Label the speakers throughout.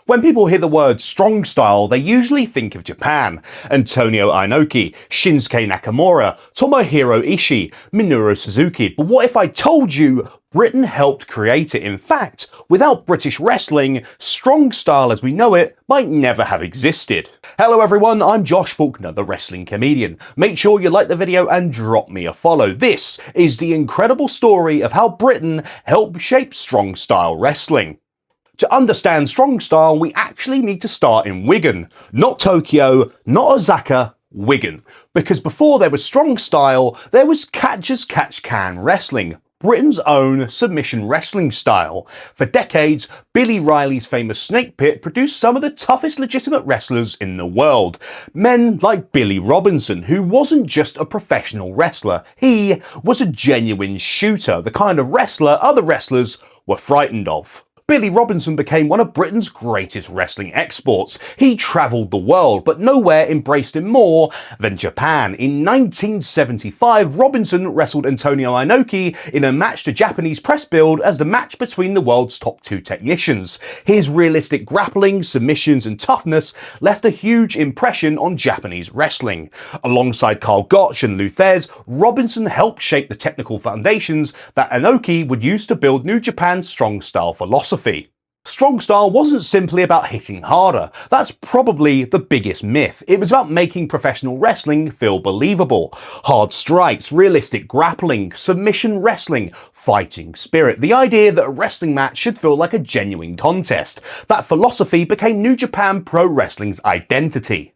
Speaker 1: When people hear the word strong style, they usually think of Japan. Antonio Inoki, Shinsuke Nakamura, Tomohiro Ishii, Minoru Suzuki. But what if I told you Britain helped create it? In fact, without British wrestling, strong style as we know it might never have existed. Hello everyone, I'm Josh Faulkner, the wrestling comedian. Make sure you like the video and drop me a follow. This is the incredible story of how Britain helped shape strong style wrestling. To understand strong style, we actually need to start in Wigan. Not Tokyo, not Osaka, Wigan. Because before there was strong style, there was catch as catch can wrestling. Britain's own submission wrestling style. For decades, Billy Riley's famous Snake Pit produced some of the toughest legitimate wrestlers in the world. Men like Billy Robinson, who wasn't just a professional wrestler, he was a genuine shooter, the kind of wrestler other wrestlers were frightened of. Billy Robinson became one of Britain's greatest wrestling exports. He travelled the world, but nowhere embraced him more than Japan. In 1975, Robinson wrestled Antonio Inoki in a match the Japanese press billed as the match between the world's top two technicians. His realistic grappling, submissions and toughness left a huge impression on Japanese wrestling. Alongside Karl Gotch and Lou Thesz, Robinson helped shape the technical foundations that Inoki would use to build New Japan's strong style philosophy. Strong style wasn't simply about hitting harder. That's probably the biggest myth. It was about making professional wrestling feel believable. Hard strikes, realistic grappling, submission wrestling, fighting spirit. The idea that a wrestling match should feel like a genuine contest. That philosophy became New Japan Pro Wrestling's identity.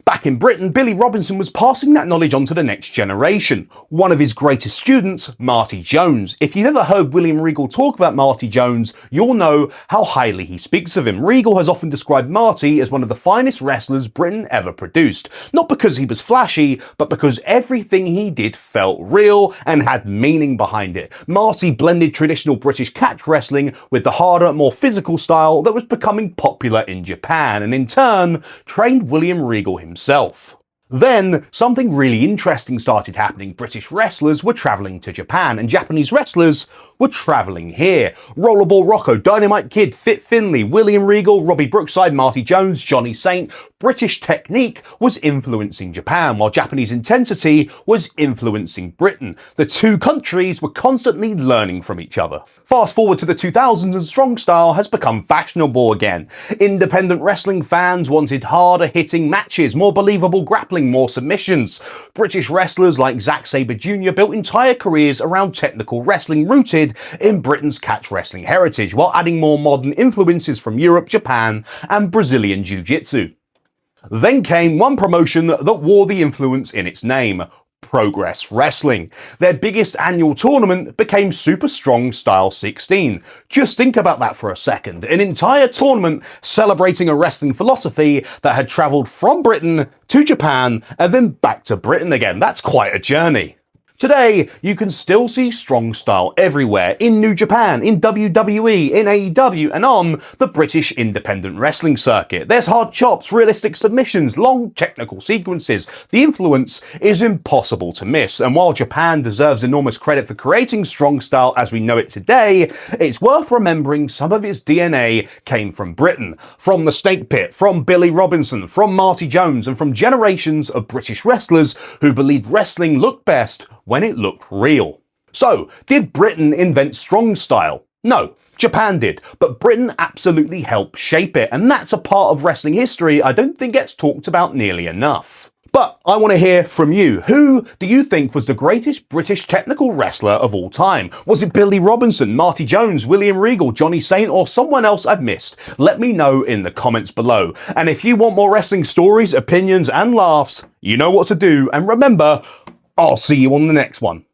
Speaker 1: Back in Britain, Billy Robinson was passing that knowledge on to the next generation. One of his greatest students, Marty Jones. If you've ever heard William Regal talk about Marty Jones, you'll know how highly he speaks of him. Regal has often described Marty as one of the finest wrestlers Britain ever produced. Not because he was flashy, but because everything he did felt real and had meaning behind it. Marty blended traditional British catch wrestling with the harder, more physical style that was becoming popular in Japan, and in turn, trained William Regal himself. Then, something really interesting started happening. British wrestlers were travelling to Japan, and Japanese wrestlers were travelling here. Rollerball Rocco, Dynamite Kid, Fit Finlay, William Regal, Robbie Brookside, Marty Jones, Johnny Saint. British technique was influencing Japan, while Japanese intensity was influencing Britain. The two countries were constantly learning from each other. Fast forward to the 2000s and strong style has become fashionable again. Independent wrestling fans wanted harder hitting matches, more believable grappling, more submissions. British wrestlers like Zack Sabre Jr. built entire careers around technical wrestling rooted in Britain's catch wrestling heritage, while adding more modern influences from Europe, Japan and Brazilian Jiu-Jitsu. Then came one promotion that wore the influence in its name: Progress Wrestling. Their biggest annual tournament became Super Strong Style 16. Just think about that for a second. An entire tournament celebrating a wrestling philosophy that had travelled from Britain to Japan and then back to Britain again. That's quite a journey. Today, you can still see strong style everywhere, in New Japan, in WWE, in AEW, and on the British independent wrestling circuit. There's hard chops, realistic submissions, long technical sequences. The influence is impossible to miss, and while Japan deserves enormous credit for creating strong style as we know it today, it's worth remembering some of its DNA came from Britain, from the Snake Pit, from Billy Robinson, from Marty Jones, and from generations of British wrestlers who believed wrestling looked best when it looked real. So, did Britain invent strong style? No, Japan did, but Britain absolutely helped shape it, and that's a part of wrestling history I don't think gets talked about nearly enough. But I want to hear from you. Who do you think was the greatest British technical wrestler of all time? Was it Billy Robinson, Marty Jones, William Regal, Johnny Saint, or someone else I've missed? Let me know in the comments below. And if you want more wrestling stories, opinions, and laughs, you know what to do. And remember, I'll see you on the next one.